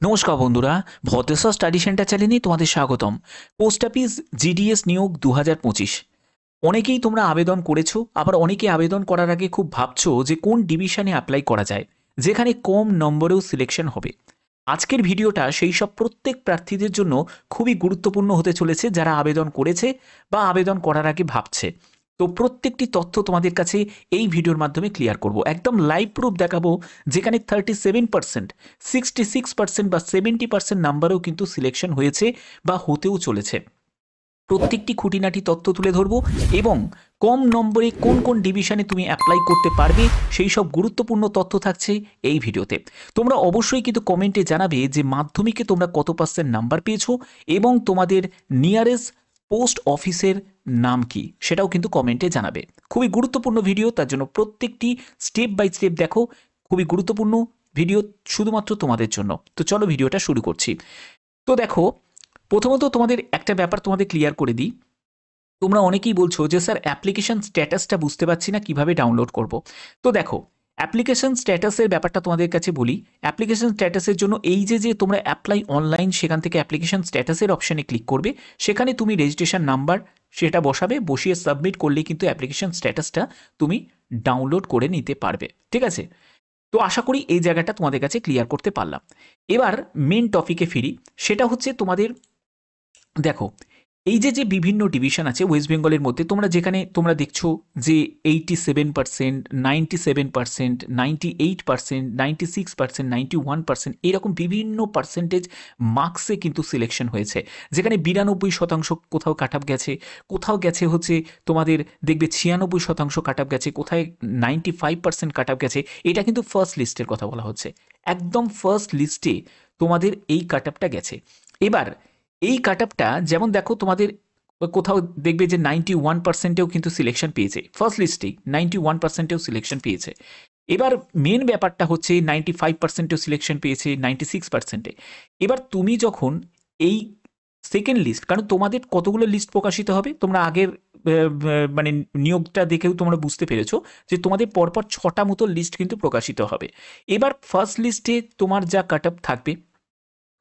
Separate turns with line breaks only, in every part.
নমস্কার বন্ধুরা, Bhadreswar study centre চ্যানেলে তোমাদের স্বাগতম। পোস্ট অফিস জিডিএস নিয়োগ 2025। অনেকেই তোমরা আবেদন করেছো, আবার অনেকে আবেদন করার আগে খুব ভাবছো যে কোন ডিভিশনে অ্যাপ্লাই করা যায়, যেখানে কম নম্বরেও সিলেকশন হবে। আজকের ভিডিওটা সেই সব প্রত্যেক প্রার্থীদের জন্য খুবই গুরুত্বপূর্ণ হতে চলেছে, যারা আবেদন করেছে বা আবেদন করার আগে ভাবছে। তো প্রত্যেকটি তথ্য তোমাদের কাছে এই ভিডিওর মাধ্যমে ক্লিয়ার করব, একদম লাইভ প্রুফ দেখাবো, যেখানে 37%, 66% বা 70% নাম্বারেও কিন্তু সিলেকশন হয়েছে বা হতেও চলেছে। প্রত্যেকটি খুঁটিনাটি তথ্য তুলে ধরবো এবং কম নম্বরে কোন কোন ডিভিশনে তুমি অ্যাপ্লাই করতে পারবে সেই সব গুরুত্বপূর্ণ তথ্য থাকছে এই ভিডিওতে। তোমরা অবশ্যই কিন্তু কমেন্টে জানাবে যে মাধ্যমিকে তোমরা কত পার্সেন্ট নাম্বার পেয়েছো এবং তোমাদের নিয়ারেস্ট পোস্ট অফিসের নাম কি, সেটাও কিন্তু কমেন্টে জানাবে। খুবই গুরুত্বপূর্ণ ভিডিও, তার জন্য প্রত্যেকটি স্টেপ বাই স্টেপ দেখো। খুবই গুরুত্বপূর্ণ ভিডিও শুধুমাত্র তোমাদের জন্য। তো চলো ভিডিওটা শুরু করছি। তো দেখো, প্রথমত তোমাদের একটা ব্যাপার তোমাদের ক্লিয়ার করে দিই। তোমরা অনেকেই বলছো যে স্যার অ্যাপ্লিকেশন স্ট্যাটাসটা বুঝতে পারছি না, কিভাবে ডাউনলোড করব। তো দেখো, অ্যাপ্লিকেশন স্ট্যাটাসের ব্যাপারটা তোমাদের কাছে বলি। অ্যাপ্লিকেশন স্ট্যাটাসের জন্য এই যে তোমরা অ্যাপ্লাই অনলাইন, সেখান থেকে অ্যাপ্লিকেশন স্ট্যাটাসের অপশানে ক্লিক করবে। সেখানে তুমি রেজিস্ট্রেশন নাম্বার সেটা বসাবে, বসিয়ে সাবমিট করলেই কিন্তু অ্যাপ্লিকেশন স্ট্যাটাসটা তুমি ডাউনলোড করে নিতে পারবে। ঠিক আছে? তো আশা করি এই জায়গাটা তোমাদের কাছে ক্লিয়ার করতে পারলাম। এবার মেন টপিকে ফিরি। সেটা হচ্ছে তোমাদের, দেখো, এই যে বিভিন্ন ডিভিশন আছে ওয়েস্ট বেঙ্গলের মধ্যে, যেখানে তোমরা দেখছো যে 87%, 97%, 98%, 96%, 91%, এইরকম বিভিন্ন পার্সেন্টেজ মার্কসে কিন্তু সিলেকশন হয়েছে। যেখানে 92% কোথাও কাট অফ গেছে, কোথাও গেছে হচ্ছে তোমাদের দেখবে 96% কাট অফ গেছে, কোথায় 95% কাট অফ গেছে। এটা কিন্তু ফার্স্ট লিস্টের কথা বলা হচ্ছে, একদম ফার্স্ট লিস্টে তোমাদের এই কাট অফটা গেছে। এবার এই কাট আপটা যেমন দেখো, তোমাদের কোথাও দেখবে যে 91%-এও কিন্তু সিলেকশন পেয়েছে, ফার্স্ট লিস্টেই 91%-এও সিলেকশন পেয়েছে। এবার মেন ব্যাপারটা হচ্ছে 95%-এও সিলেকশন পেয়েছে, 96%-এ। এবার তুমি যখন এই সেকেন্ড লিস্ট, কারণ তোমাদের কতগুলো লিস্ট প্রকাশিত হবে, তোমরা আগের মানে নিয়োগটা দেখেও তোমরা বুঝতে পেরেছো যে তোমাদের পরপর 6টা মতো লিস্ট কিন্তু প্রকাশিত হবে। এবার ফার্স্ট লিস্টে তোমার যা কাট আপ থাকবে,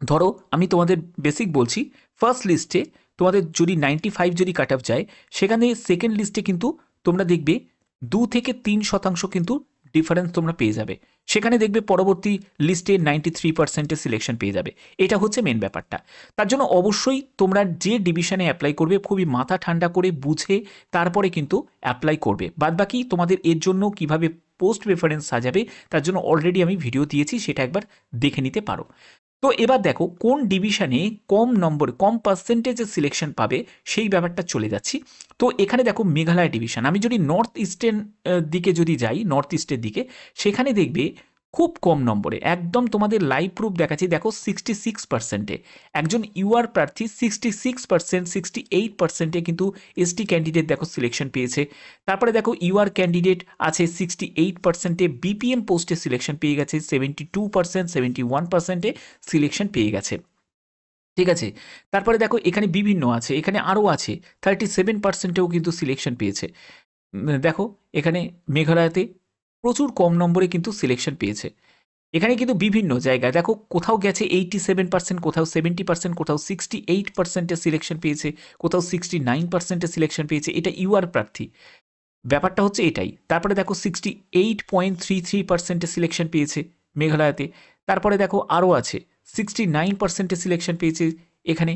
ধরো আমি তোমাদের বেসিক বলছি, ফার্স্ট লিস্টে তোমাদের যদি 95 যদি কাট অফ যায়, সেখানে সেকেন্ড লিস্টে কিন্তু তোমরা দেখবে 2 থেকে 3% কিন্তু ডিফারেন্স তোমরা পেয়ে যাবে। সেখানে দেখবে পরবর্তী লিস্টে 93%-এ সিলেকশন পেয়ে যাবে। এটা হচ্ছে মেন ব্যাপারটা। তার জন্য অবশ্যই তোমরা যে ডিভিশনে অ্যাপ্লাই করবে, খুবই মাথা ঠান্ডা করে বুঝে তারপরে কিন্তু অ্যাপ্লাই করবে। বাদবাকি তোমাদের এর জন্য কিভাবে পোস্ট প্রেফারেন্স সাজাবে, তার জন্য অলরেডি আমি ভিডিও দিয়েছি, সেটা একবার দেখে নিতে পারো। তো এবার দেখো কোন ডিভিশনে কম নম্বর, কম পার্সেন্টেজের সিলেকশন পাবে, সেই ব্যাপারটা চলে যাচ্ছি। তো এখানে দেখো মেঘালয় ডিভিশন। আমি যদি নর্থ ইস্টার্ন দিকে যদি যাই, নর্থ ইস্টের দিকে, সেখানে দেখবে খুব কম নম্বরে, একদম তোমাদের লাইভ প্রুফ দেখাচ্ছি। দেখো 66%-এ একজন ইউআর প্রার্থী 66%, 68%-এ কিন্তু এসটি ক্যান্ডিডেট দেখো সিলেকশন পেয়েছে। তারপরে দেখো ইউআর ক্যান্ডিডেট আছে 68%-এ, বিপিএম পোস্টে সিলেকশন পেয়ে গেছে 72%, 71%-এ সিলেকশন পেয়ে গেছে। ঠিক আছে? তারপরে দেখো এখানে বিভিন্ন আছে, এখানে আরও আছে, 37%-এও কিন্তু সিলেকশন পেয়েছে। দেখো এখানে মেঘালয়তে প্রচুর কম নম্বরে কিন্তু সিলেকশন পেয়েছে। এখানে কিন্তু বিভিন্ন জায়গায় দেখো, কোথাও গেছে 87%, কোথাও 70%, কোথাও 68%-এ সিলেকশন পেয়েছে, কোথাও 69%-এ সিলেকশন পেয়েছে। এটা ইউআর প্রার্থী, ব্যাপারটা হচ্ছে এটাই। তারপরে দেখো 68.33%-এ সিলেকশন পেয়েছে মেঘালয়তে। তারপরে দেখো আরও আছে 69%-এ সিলেকশন পেয়েছে এখানে।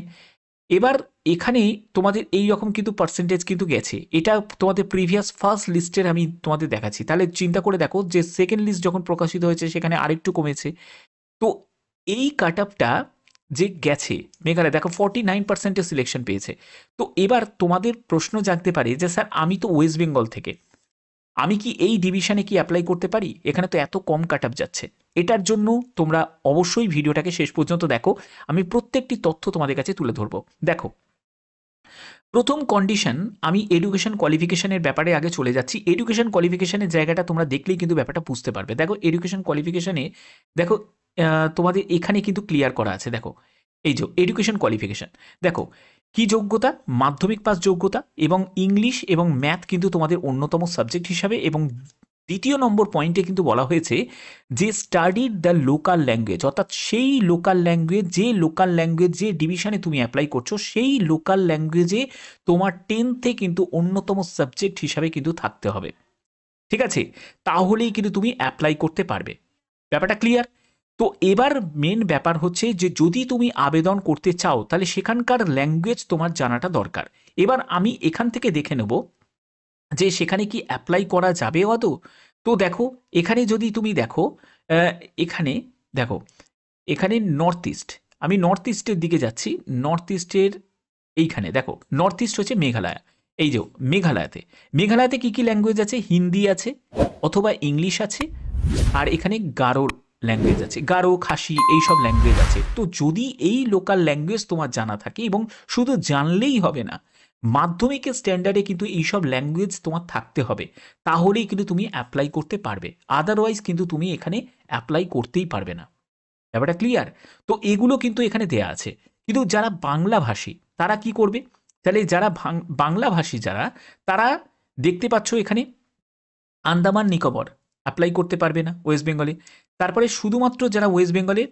এবার এখানে তোমাদের এই রকম কিন্তু পার্সেন্টেজ কিন্তু গেছে। এটা তোমাদের প্রিভিয়াস ফার্স্ট লিস্টের আমি তোমাদের দেখাচ্ছি। তাহলে চিন্তা করে দেখো যে সেকেন্ড লিস্ট যখন প্রকাশিত হয়েছে, সেখানে আরেকটু কমেছে। তো এই কাট আপটা যে গেছে মেঘালয়, দেখো 49%-এ সিলেকশন পেয়েছে। তো এবার তোমাদের প্রশ্ন জাগতে পারে যে স্যার আমি তো ওয়েস্ট বেঙ্গল থেকে, আমি কি এই ডিভিশনে কি অ্যাপ্লাই করতে পারি? এখানে তো এত কম কাট আপ যাচ্ছে। এটার জন্য তোমরা অবশ্যই ভিডিওটাকে শেষ পর্যন্ত দেখো, আমি প্রত্যেকটি তথ্য তোমাদের কাছে তুলে ধরবো। দেখো, প্রথম কন্ডিশন, আমি এডুকেশন কোয়ালিফিকেশনের ব্যাপারে আগে চলে যাচ্ছি। এডুকেশন কোয়ালিফিকেশনের জায়গাটা তোমরা দেখলেই কিন্তু ব্যাপারটা বুঝতে পারবে। দেখো এডুকেশন কোয়ালিফিকেশনে, দেখো তোমাদের এখানে কিন্তু ক্লিয়ার করা আছে। দেখো এই যে এডুকেশন কোয়ালিফিকেশন, দেখো কি যোগ্যতা, মাধ্যমিক পাস যোগ্যতা, এবং ইংলিশ এবং ম্যাথ কিন্তু তোমাদের অন্যতম সাবজেক্ট হিসাবে, এবং দ্বিতীয় নম্বর পয়েন্টে কিন্তু বলা হয়েছে যে স্টাডি দ্য লোকাল ল্যাঙ্গুয়েজ, অর্থাৎ সেই লোকাল ল্যাঙ্গুয়েজ, যে ডিভিশনে তুমি অ্যাপ্লাই করছো সেই লোকাল ল্যাঙ্গুয়েজে তোমার 10th-এ কিন্তু অন্যতম সাবজেক্ট হিসাবে কিন্তু থাকতে হবে। ঠিক আছে, তাহলেই কিন্তু তুমি অ্যাপ্লাই করতে পারবে। ব্যাপারটা ক্লিয়ার? তো এবার মেন ব্যাপার হচ্ছে যে যদি তুমি আবেদন করতে চাও তাহলে সেখানকার ল্যাঙ্গুয়েজ তোমার জানাটা দরকার। এবার আমি এখান থেকে দেখে নেব যে সেখানে কি অ্যাপ্লাই করা যাবে আদৌ। তো দেখো এখানে যদি তুমি দেখো, এখানে দেখো, এখানে নর্থ ইস্ট, আমি নর্থ ইস্টের দিকে যাচ্ছি। নর্থ ইস্টের এইখানে দেখো, নর্থ ইস্ট হচ্ছে মেঘালয়। এই যে মেঘালয়তে কি কি ল্যাঙ্গুয়েজ আছে? হিন্দি আছে অথবা ইংলিশ আছে, আর এখানে গারো ল্যাঙ্গুয়েজ আছে, গারো, খাসি, এই সব ল্যাঙ্গুয়েজ আছে। তো যদি এই লোকাল ল্যাঙ্গুয়েজ তোমার জানা থাকে, এবং শুধু জানলেই হবে না, মাধ্যমিকের স্ট্যান্ডার্ডে কিন্তু এইসব ল্যাঙ্গুয়েজ তোমার থাকতে হবে, তাহলেই কিন্তু তুমি অ্যাপ্লাই করতে পারবে। আদারওয়াইজ কিন্তু তুমি এখানে অ্যাপ্লাই করতেই পারবে না। ব্যাপারটা ক্লিয়ার? তো এগুলো কিন্তু এখানে দেয়া আছে। কিন্তু যারা বাংলাভাষী তারা কি করবে? তাহলে যারা বাংলাভাষী যারা, তারা দেখতে পাচ্ছ এখানে আন্দামান নিকোবর অ্যাপ্লাই করতে পারবে না ওয়েস্ট বেঙ্গলে। তারপরে শুধুমাত্র যারা ওয়েস্ট বেঙ্গলে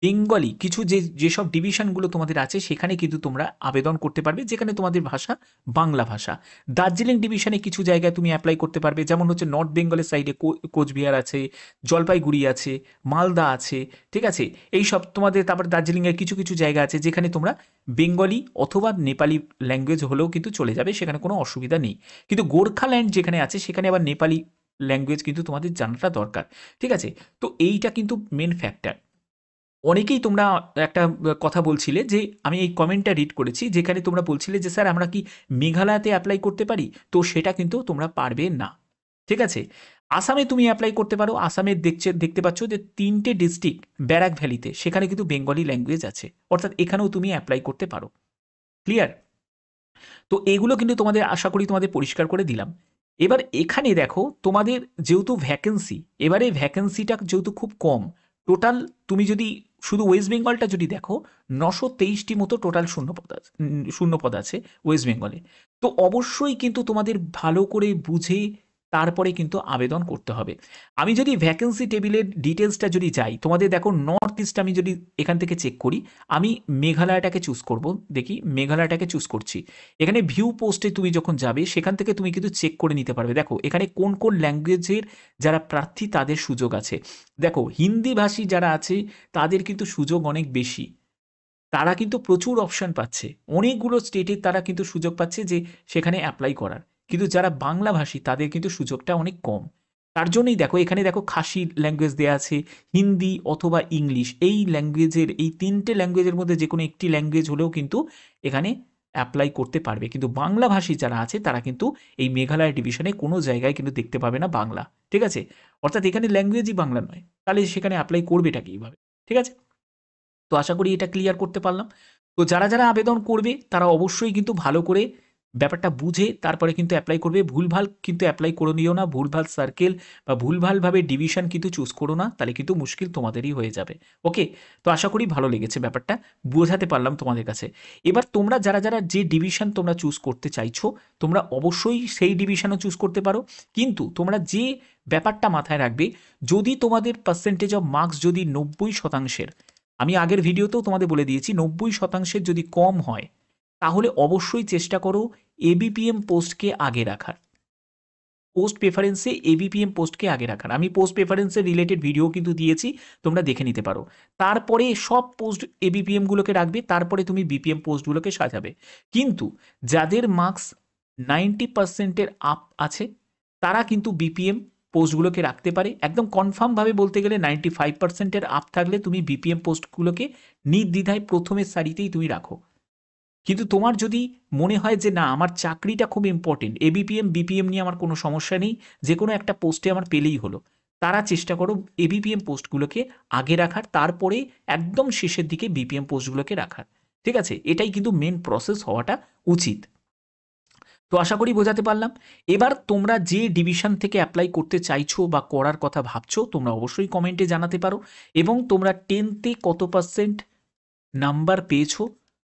বেঙ্গলি কিছু যেসব ডিভিশনগুলো তোমাদের আছে সেখানে কিন্তু তোমরা আবেদন করতে পারবে, যেখানে তোমাদের ভাষা বাংলা ভাষা। দার্জিলিং ডিভিশনে কিছু জায়গায় তুমি অ্যাপ্লাই করতে পারবে, যেমন হচ্ছে নর্থ বেঙ্গলের সাইডে কোচবিহার আছে, জলপাইগুড়ি আছে, মালদা আছে, ঠিক আছে, এই সব তোমাদের। তারপর দার্জিলিংয়ের কিছু কিছু জায়গা আছে যেখানে তোমরা বেঙ্গলি অথবা নেপালি ল্যাঙ্গুয়েজ হলেও কিন্তু চলে যাবে, সেখানে কোনো অসুবিধা নেই। কিন্তু গোর্খাল্যান্ড যেখানে আছে সেখানে আবার নেপালি ল্যাঙ্গুয়েজ কিন্তু তোমাদের জানাটা দরকার। ঠিক আছে, তো এইটা কিন্তু মেন ফ্যাক্টর। অনেকেই তোমরা একটা কথা বলছিলে, যে আমি এই কমেন্টটা রিড করেছি যেখানে তোমরা বলছিলে যে স্যার আমরা কি মেঘালয়তে অ্যাপ্লাই করতে পারি? তো সেটা কিন্তু তোমরা পারবে না। ঠিক আছে, আসামে তুমি অ্যাপ্লাই করতে পারো। আসামে দেখতে পাচ্ছ যে 3টে ডিস্ট্রিক্ট ব্যারাক ভ্যালিতে, সেখানে কিন্তু বেঙ্গলি ল্যাঙ্গুয়েজ আছে, অর্থাৎ এখানেও তুমি অ্যাপ্লাই করতে পারো। ক্লিয়ার? তো এগুলো কিন্তু তোমাদের আশা করি তোমাদের পরিষ্কার করে দিলাম। এবার এখানে দেখো তোমাদের যেহেতু ভ্যাকেন্সি, এবারে ভ্যাকেন্সিটা যেহেতু খুব কম, টোটাল তুমি যদি শুধু ওয়েস্ট বেঙ্গলটা যদি দেখো, 923টি মতো টোটাল শূন্যপদ আছে ওয়েস্ট বেঙ্গলে। তো অবশ্যই কিন্তু তোমাদের ভালো করে বুঝে তারপরে কিন্তু আবেদন করতে হবে। আমি যদি ভ্যাকেন্সি টেবিলের ডিটেলসটা যদি যাই, তোমাদের দেখো নর্থ ইস্ট আমি যদি এখান থেকে চেক করি, আমি মেঘালয়টাকে চুজ করব। দেখি, মেঘালয়টাকে চুজ করছি। এখানে ভিউ পোস্টে তুমি যখন যাবে সেখান থেকে তুমি কিন্তু চেক করে নিতে পারবে। দেখো এখানে কোন কোন ল্যাঙ্গুয়েজের যারা প্রার্থী তাদের সুযোগ আছে। দেখো হিন্দিভাষী যারা আছে তাদের কিন্তু সুযোগ অনেক বেশি, তারা কিন্তু প্রচুর অপশন পাচ্ছে, অনেকগুলো স্টেটে তারা কিন্তু সুযোগ পাচ্ছে যে সেখানে অ্যাপ্লাই করার। কিন্তু যারা বাংলাভাষী তাদের কিন্তু সুযোগটা অনেক কম। তার জন্যই দেখো এখানে দেখো খাসি ল্যাঙ্গুয়েজ দেওয়া আছে, হিন্দি অথবা ইংলিশ, এই ল্যাঙ্গুয়েজের, এই 3টে ল্যাঙ্গুয়েজের মধ্যে যে কোনো একটি ল্যাঙ্গুয়েজ হলেও কিন্তু এখানে অ্যাপ্লাই করতে পারবে। কিন্তু বাংলাভাষী যারা আছে তারা কিন্তু এই মেঘালয় ডিভিশনে কোনো জায়গায় কিন্তু দেখতে পাবে না বাংলা। ঠিক আছে, অর্থাৎ এখানে ল্যাঙ্গুয়েজই বাংলা নয়, তাহলে সেখানে অ্যাপ্লাই করবেটা কীভাবে? ঠিক আছে, তো আশা করি এটা ক্লিয়ার করতে পারলাম। তো যারা যারা আবেদন করবে তারা অবশ্যই কিন্তু ভালো করে ব্যাপারটা বুঝে তারপরে কিন্তু অ্যাপ্লাই করবে। ভুলভাল কিন্তু অ্যাপ্লাই করে নিও না, ভুলভাল সার্কেল বা ভুলভালভাবে ডিভিশন কিন্তু চুজ করো না, তাহলে কিন্তু মুশকিল তোমাদেরই হয়ে যাবে। ওকে, তো আশা করি ভালো লেগেছে, ব্যাপারটা বোঝাতে পারলাম তোমাদের কাছে। এবার তোমরা যারা যারা যে ডিভিশন তোমরা চুজ করতে চাইছো, তোমরা অবশ্যই সেই ডিভিশনও চুজ করতে পারো। কিন্তু তোমরা যে ব্যাপারটা মাথায় রাখবে, যদি তোমাদের পার্সেন্টেজ অফ মার্কস যদি 90%, আমি আগের ভিডিওতেও তোমাদের বলে দিয়েছি, 90% যদি কম হয় তাহলে অবশ্যই চেষ্টা করো এবিপিএম পোস্টকে আগে রাখার। পোস্ট প্রেফারেন্সে এবিপিএম পোস্টকে আগে রাখার। আমি পোস্ট প্রেফারেন্সের রিলেটেড ভিডিও কিন্তু দিয়েছি, তোমরা দেখে নিতে পারো। তারপরে সব পোস্ট এবিপিএমগুলোকে রাখবে, তারপরে তুমি বিপিএম পোস্টগুলোকে সাজাবে। কিন্তু যাদের মার্কস 90%-এর আপ আছে তারা কিন্তু বিপিএম পোস্টগুলোকে রাখতে পারে। একদম কনফার্মভাবে বলতে গেলে 95%-এর আপ থাকলে তুমি বিপিএম পোস্টগুলোকে নির্দ্বিধায় প্রথমের সারিতেই তুমি রাখো। কিন্তু তোমার যদি মনে হয় যে না আমার চাকরিটা খুব ইম্পর্টেন্ট, এবিপিএম বিপিএম নিয়ে আমার কোনো সমস্যা নেই, যে কোনো একটা পোস্টে আমার পেলেই হলো, তারা চেষ্টা করো এবিপিএম পোস্টগুলোকে আগে রাখার, তারপরে একদম শেষের দিকে বিপিএম পোস্টগুলোকে রাখার। ঠিক আছে, এটাই কিন্তু মেন প্রসেস হওয়াটা উচিত। তো আশা করি বোঝাতে পারলাম। এবার তোমরা যে ডিভিশন থেকে অ্যাপ্লাই করতে চাইছো বা করার কথা ভাবছো, তোমরা অবশ্যই কমেন্টে জানাতে পারো। এবং তোমরা 10th-এ কত % নাম্বার পেয়েছো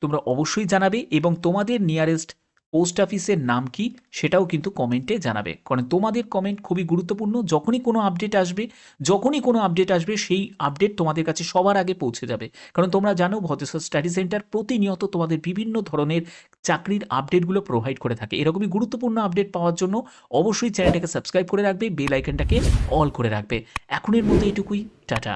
তোমরা অবশ্যই জানাবে, এবং তোমাদের নিয়ারেস্ট পোস্ট অফিসের নাম কি সেটাও কিন্তু কমেন্টে জানাবে, কারণ তোমাদের কমেন্ট খুবই গুরুত্বপূর্ণ। যখনই কোনো আপডেট আসবে সেই আপডেট তোমাদের কাছে সবার আগে পৌঁছে যাবে, কারণ তোমরা জানো ভদ্রেশ্বর স্টাডি সেন্টার প্রতিনিয়ত তোমাদের বিভিন্ন ধরনের চাকরির আপডেটগুলো প্রোভাইড করে থাকে। এরকমই গুরুত্বপূর্ণ আপডেট পাওয়ার জন্য অবশ্যই চ্যানেলটাকে সাবস্ক্রাইব করে রাখবে, বেল আইকনটাকে অল করে রাখবে। এখনের মতো এটুকুই, টাটা।